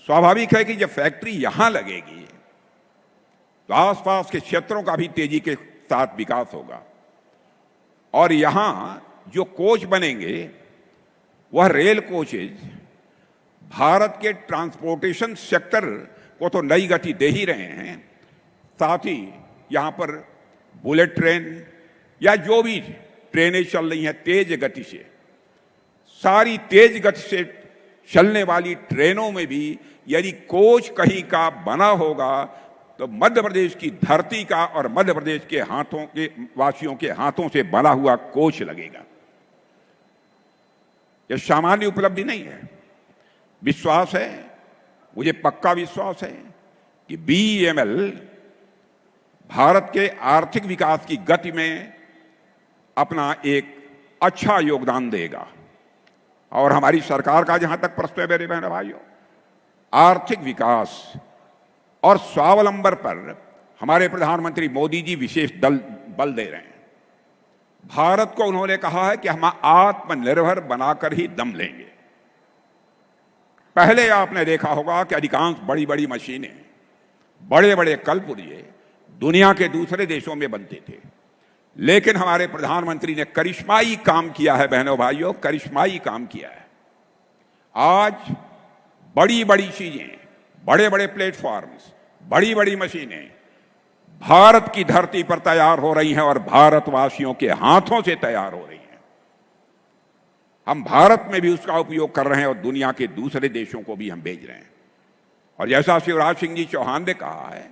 स्वाभाविक है कि जब फैक्ट्री यहां लगेगी तो आसपास के क्षेत्रों का भी तेजी के साथ विकास होगा और यहां जो कोच बनेंगे वह रेल कोचेज भारत के ट्रांसपोर्टेशन सेक्टर को तो नई गति दे ही रहे हैं, साथ ही यहां पर बुलेट ट्रेन या जो भी ट्रेनें चल रही हैं तेज गति से, सारी तेज गति से चलने वाली ट्रेनों में भी यदि कोच कहीं का बना होगा तो मध्य प्रदेश की धरती का और मध्य प्रदेश के हाथों के वासियों के हाथों से बना हुआ कोच लगेगा। यह सामान्य उपलब्धि नहीं है। विश्वास है, मुझे पक्का विश्वास है कि बीईएमएल भारत के आर्थिक विकास की गति में अपना एक अच्छा योगदान देगा। और हमारी सरकार का जहां तक प्रश्न है मेरे बहनों भाइयों, आर्थिक विकास और स्वावलंबन पर हमारे प्रधानमंत्री मोदी जी विशेष बल दे रहे हैं। भारत को उन्होंने कहा है कि हम आत्मनिर्भर बनाकर ही दम लेंगे। पहले आपने देखा होगा कि अधिकांश बड़ी बड़ी मशीनें, बड़े बड़े कलपुर्जे दुनिया के दूसरे देशों में बनते थे, लेकिन हमारे प्रधानमंत्री ने करिश्माई काम किया है बहनों भाइयों, करिश्माई काम किया है। आज बड़ी बड़ी चीजें, बड़े बड़े प्लेटफॉर्म्स, बड़ी बड़ी मशीनें भारत की धरती पर तैयार हो रही हैं और भारतवासियों के हाथों से तैयार हो रही हैं। हम भारत में भी उसका उपयोग कर रहे हैं और दुनिया के दूसरे देशों को भी हम भेज रहे हैं। और जैसा शिवराज सिंह जी चौहान ने कहा है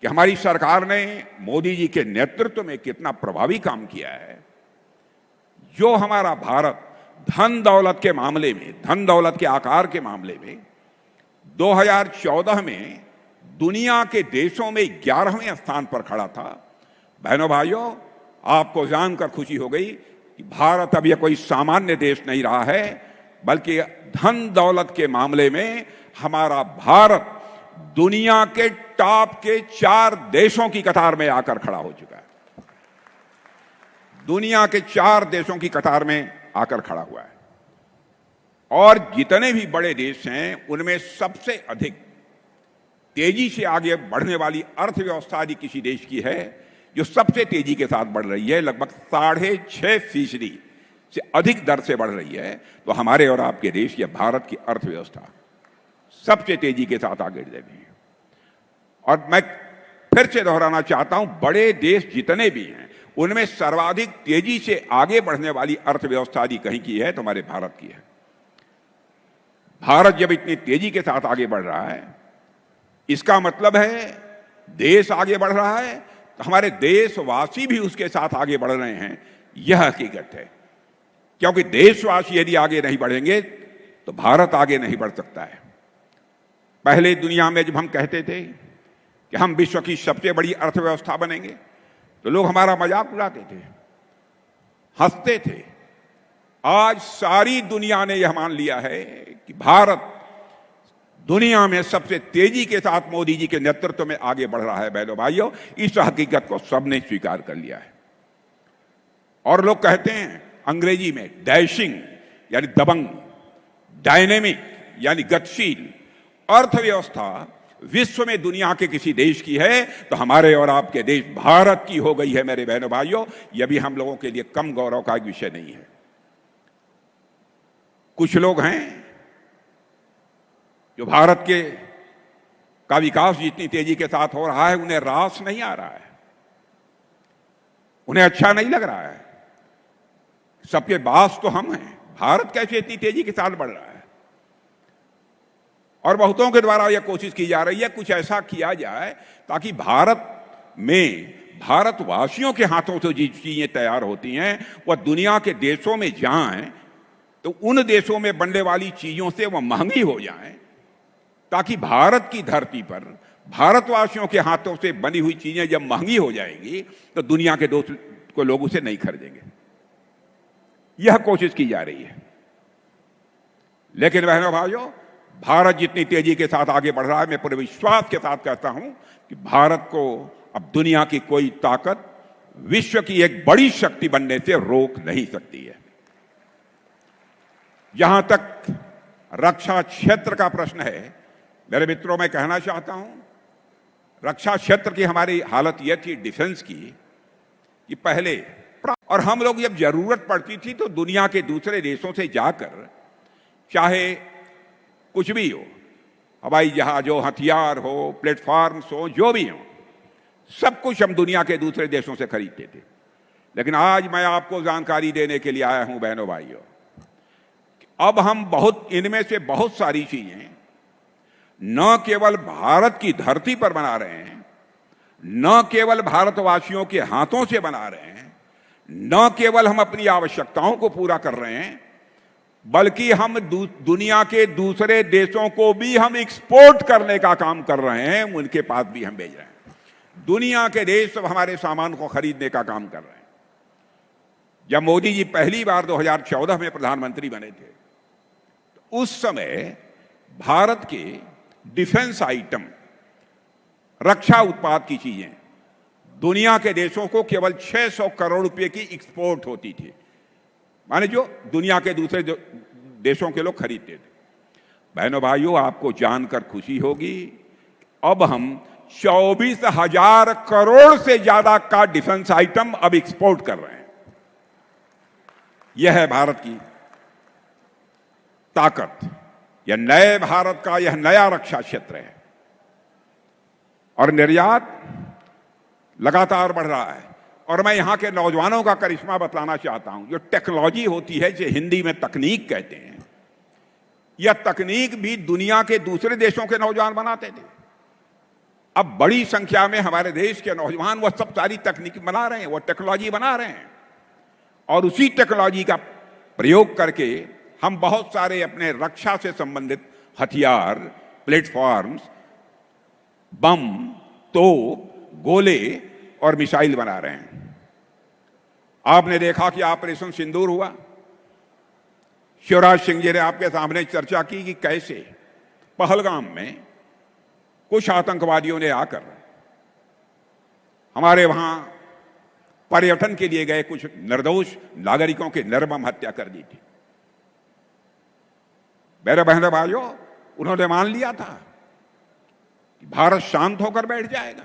कि हमारी सरकार ने मोदी जी के नेतृत्व में कितना प्रभावी काम किया है। जो हमारा भारत धन दौलत के मामले में, धन दौलत के आकार के मामले में 2014 में दुनिया के देशों में 11वें स्थान पर खड़ा था, बहनों भाइयों आपको जानकर खुशी हो गई कि भारत अब यह कोई सामान्य देश नहीं रहा है, बल्कि धन दौलत के मामले में हमारा भारत दुनिया के टॉप के 4 देशों की कतार में आकर खड़ा हो चुका है। दुनिया के 4 देशों की कतार में आकर खड़ा हुआ है। और जितने भी बड़े देश हैं उनमें सबसे अधिक तेजी से आगे बढ़ने वाली अर्थव्यवस्था यदि किसी देश की है जो सबसे तेजी के साथ बढ़ रही है, लगभग 6.5% से अधिक दर से बढ़ रही है, तो हमारे और आपके देश या भारत की अर्थव्यवस्था सबसे तेजी के साथ आगे बढ़ रही है। और मैं फिर से दोहराना चाहता हूं, बड़े देश जितने भी हैं उनमें सर्वाधिक तेजी से आगे बढ़ने वाली अर्थव्यवस्था यदि कहीं की है तो हमारे भारत की है। भारत जब इतनी तेजी के साथ आगे बढ़ रहा है, इसका मतलब है देश आगे बढ़ रहा है तो हमारे देशवासी भी उसके साथ आगे बढ़ रहे हैं। यह हकीकत है, क्योंकि देशवासी यदि आगे नहीं बढ़ेंगे तो भारत आगे नहीं बढ़ सकता है। पहले दुनिया में जब हम कहते थे कि हम विश्व की सबसे बड़ी अर्थव्यवस्था बनेंगे तो लोग हमारा मजाक उड़ाते थे, हंसते थे। आज सारी दुनिया ने यह मान लिया है कि भारत दुनिया में सबसे तेजी के साथ मोदी जी के नेतृत्व में आगे बढ़ रहा है। बहनों भाइयों, इस हकीकत को सबने स्वीकार कर लिया है। और लोग कहते हैं अंग्रेजी में डैशिंग यानी दबंग, डायनेमिक यानी गतिशील अर्थव्यवस्था विश्व में दुनिया के किसी देश की है तो हमारे और आपके देश भारत की हो गई है। मेरे बहनों भाइयों, यह भी हम लोगों के लिए कम गौरव का एक विषय नहीं है। कुछ लोग हैं जो भारत के का विकास जितनी तेजी के साथ हो रहा है उन्हें रास नहीं आ रहा है, उन्हें अच्छा नहीं लग रहा है। सबके बास तो हम हैं, भारत कैसे इतनी तेजी के साथ बढ़ रहा है। और बहुतों के द्वारा यह कोशिश की जा रही है कुछ ऐसा किया जाए ताकि भारत में भारतवासियों के हाथों से जो चीजें तैयार होती हैं वह दुनिया के देशों में जाएं तो उन देशों में बनने वाली चीजों से वह महंगी हो जाएं, ताकि भारत की धरती पर भारतवासियों के हाथों से बनी हुई चीजें जब महंगी हो जाएंगी तो दुनिया के दोस्त को लोग उसे नहीं खरीदेंगे। यह कोशिश की जा रही है। लेकिन बहनों भाइयों, भारत जितनी तेजी के साथ आगे बढ़ रहा है, मैं पूरे विश्वास के साथ कहता हूं कि भारत को अब दुनिया की कोई ताकत विश्व की एक बड़ी शक्ति बनने से रोक नहीं सकती है। जहां तक रक्षा क्षेत्र का प्रश्न है, मेरे मित्रों, मैं कहना चाहता हूं, रक्षा क्षेत्र की हमारी हालत यह थी डिफेंस की कि पहले, और हम लोग जब जरूरत पड़ती थी तो दुनिया के दूसरे देशों से जाकर, चाहे कुछ भी हो, हवाई जहाज हो, हथियार हो, प्लेटफॉर्म्स हो, जो भी हो, सब कुछ हम दुनिया के दूसरे देशों से खरीदते थे। लेकिन आज मैं आपको जानकारी देने के लिए आया हूं बहनों भाइयों, अब हम इनमें से बहुत सारी चीजें न केवल भारत की धरती पर बना रहे हैं, न केवल भारतवासियों के हाथों से बना रहे हैं, न केवल हम अपनी आवश्यकताओं को पूरा कर रहे हैं, बल्कि हम दुनिया के दूसरे देशों को भी हम एक्सपोर्ट करने का काम कर रहे हैं, उनके पास भी हम भेज रहे हैं। दुनिया के देश सब हमारे सामान को खरीदने का काम कर रहे हैं। जब मोदी जी पहली बार 2014 में प्रधानमंत्री बने थे, तो उस समय भारत के डिफेंस आइटम, रक्षा उत्पाद की चीजें दुनिया के देशों को केवल 600 करोड़ रुपए की एक्सपोर्ट होती थी, माने जो दुनिया के दूसरे देशों के लोग खरीदते थे। बहनों भाइयों, आपको जानकर खुशी होगी, अब हम 24,000 करोड़ से ज्यादा का डिफेंस आइटम अब एक्सपोर्ट कर रहे हैं। यह है भारत की ताकत, यह नए भारत का यह नया रक्षा क्षेत्र है। और निर्यात लगातार बढ़ रहा है। और मैं यहां के नौजवानों का करिश्मा बतलाना चाहता हूं। जो टेक्नोलॉजी होती है, जो हिंदी में तकनीक कहते हैं, यह तकनीक भी दुनिया के दूसरे देशों के नौजवान बनाते थे। अब बड़ी संख्या में हमारे देश के नौजवान वह सब सारी तकनीक बना रहे हैं, वह टेक्नोलॉजी बना रहे हैं, और उसी टेक्नोलॉजी का प्रयोग करके हम बहुत सारे अपने रक्षा से संबंधित हथियार, प्लेटफॉर्म्स, बम, तोप, गोले और मिसाइल बना रहे हैं। आपने देखा कि ऑपरेशन सिंदूर हुआ। शिवराज सिंह जी ने आपके सामने चर्चा की कि कैसे पहलगाम में कुछ आतंकवादियों ने आकर हमारे वहां पर्यटन के लिए गए कुछ निर्दोष नागरिकों की निर्मम हत्या कर दी थी। मेरे बहनों भाइयों, उन्होंने मान लिया था कि भारत शांत होकर बैठ जाएगा।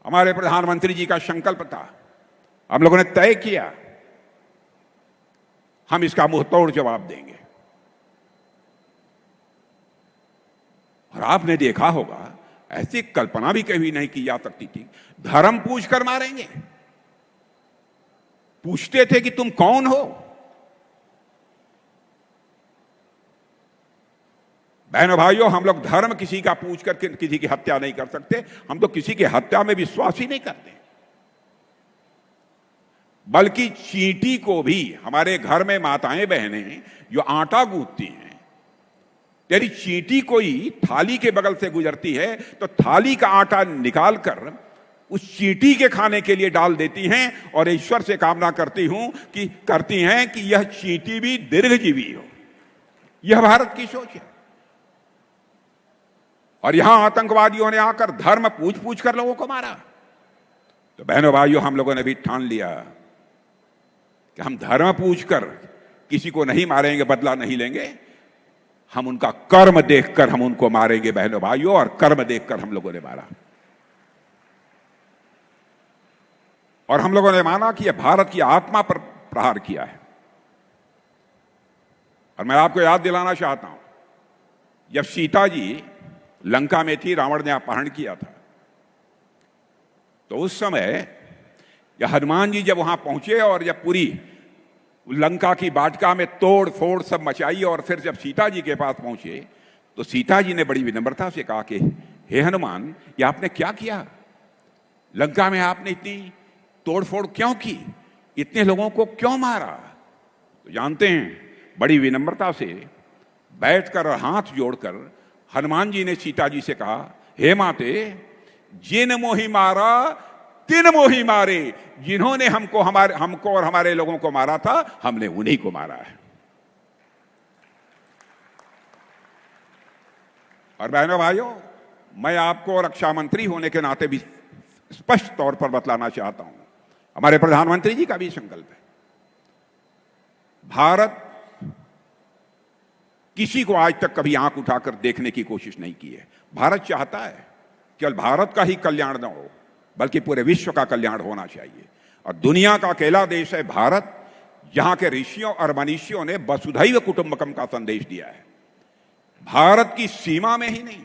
हमारे प्रधानमंत्री जी का संकल्प था, हम लोगों ने तय किया, हम इसका मुंहतोड़ जवाब देंगे। और आपने देखा होगा, ऐसी कल्पना भी कभी नहीं की जा सकती थी, धर्म पूछकर मारेंगे। पूछते थे कि तुम कौन हो। बहनों भाइयों, हम लोग धर्म किसी का पूछकर किसी की हत्या नहीं कर सकते। हम तो किसी की हत्या में विश्वास ही नहीं करते। बल्कि चींटी को भी, हमारे घर में माताएं बहनें जो आटा गूंथती हैं, यदि चींटी कोई थाली के बगल से गुजरती है तो थाली का आटा निकालकर उस चींटी के खाने के लिए डाल देती हैं, और ईश्वर से कामना करती हैं कि यह चींटी भी दीर्घजीवी हो। यह भारत की सोच है। और यहां आतंकवादियों ने आकर धर्म पूछ पूछ कर लोगों को मारा। तो बहनों भाइयों, हम लोगों ने भी ठान लिया कि हम धर्म पूछकर किसी को नहीं मारेंगे, बदला नहीं लेंगे। हम उनका कर्म देखकर हम उनको मारेंगे बहनों भाइयों, और कर्म देखकर हम लोगों ने मारा। और हम लोगों ने माना कि यह भारत की आत्मा पर प्रहार किया है। और मैं आपको याद दिलाना चाहता हूं, जब सीता जी लंका में थी, रावण ने अपहरण किया था, तो उस समय या हनुमान जी जब वहां पहुंचे और जब पूरी लंका की वाटिका में तोड़ फोड़ सब मचाई, और फिर जब सीता जी के पास पहुंचे तो सीता जी ने बड़ी विनम्रता से कहा कि हे हनुमान, ये आपने क्या किया? लंका में आपने इतनी तोड़ फोड़ क्यों की? इतने लोगों को क्यों मारा? तो जानते हैं, बड़ी विनम्रता से बैठकर और हाथ जोड़कर हनुमान जी ने सीता जी से कहा, हे माते, जिन मोहि मारा तिन मोहि मारे। जिन्होंने हमको और हमारे लोगों को मारा था, हमने उन्हीं को मारा है। और बहनों भाइयों, मैं आपको रक्षा मंत्री होने के नाते भी स्पष्ट तौर पर बतलाना चाहता हूं, हमारे प्रधानमंत्री जी का भी संकल्प है। भारत किसी को आज तक कभी आंख उठाकर देखने की कोशिश नहीं की है। भारत चाहता है केवल भारत का ही कल्याण न हो, बल्कि पूरे विश्व का कल्याण होना चाहिए। और दुनिया का अकेला देश है भारत, जहां के ऋषियों और मनीषियों ने वसुधैव कुटुंबकम का संदेश दिया है। भारत की सीमा में ही नहीं,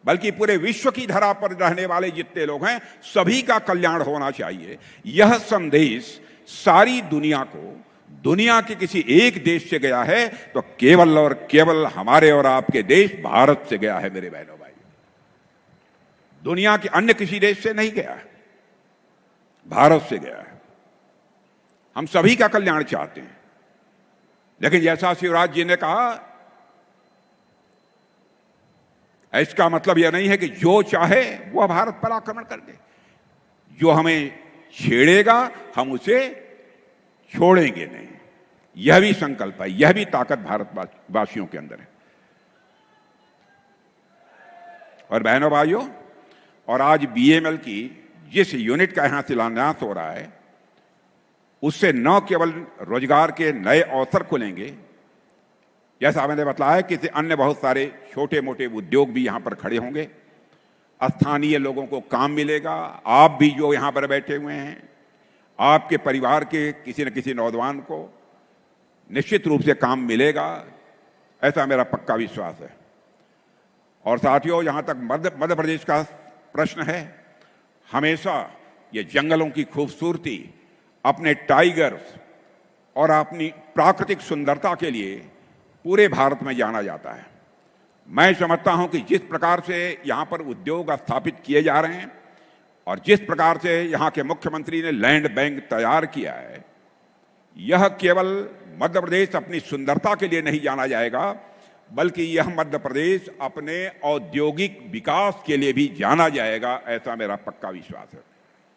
बल्कि पूरे विश्व की धरा पर रहने वाले जितने लोग हैं, सभी का कल्याण होना चाहिए। यह संदेश सारी दुनिया को, दुनिया के किसी एक देश से गया है तो केवल और केवल हमारे और आपके देश भारत से गया है मेरे बहनों भाई। दुनिया के अन्य किसी देश से नहीं गया है, भारत से गया है। हम सभी का कल्याण चाहते हैं, लेकिन जैसा शिवराज जी ने कहा, इसका मतलब यह नहीं है कि जो चाहे वह भारत पर आक्रमण कर दे। जो हमें छेड़ेगा हम उसे छोड़ेंगे नहीं। यह भी संकल्प है, यह भी ताकत भारतवासियों के अंदर है। और बहनों भाइयों, और आज बीएमएल की जिस यूनिट का यहां शिलान्यास हो रहा है, उससे न केवल रोजगार के नए अवसर खुलेंगे, जैसा मैंने बताया कि अन्य बहुत सारे छोटे मोटे उद्योग भी यहां पर खड़े होंगे, स्थानीय लोगों को काम मिलेगा। आप भी जो यहां पर बैठे हुए हैं, आपके परिवार के किसी न किसी नौजवान को निश्चित रूप से काम मिलेगा, ऐसा मेरा पक्का विश्वास है। और साथियों, जहां तक मध्य प्रदेश का प्रश्न है, हमेशा ये जंगलों की खूबसूरती, अपने टाइगर्स और अपनी प्राकृतिक सुंदरता के लिए पूरे भारत में जाना जाता है। मैं समझता हूं कि जिस प्रकार से यहां पर उद्योग स्थापित किए जा रहे हैं और जिस प्रकार से यहां के मुख्यमंत्री ने लैंड बैंक तैयार किया है, यह केवल मध्य प्रदेश अपनी सुंदरता के लिए नहीं जाना जाएगा, बल्कि यह मध्य प्रदेश अपने औद्योगिक विकास के लिए भी जाना जाएगा, ऐसा मेरा पक्का विश्वास है।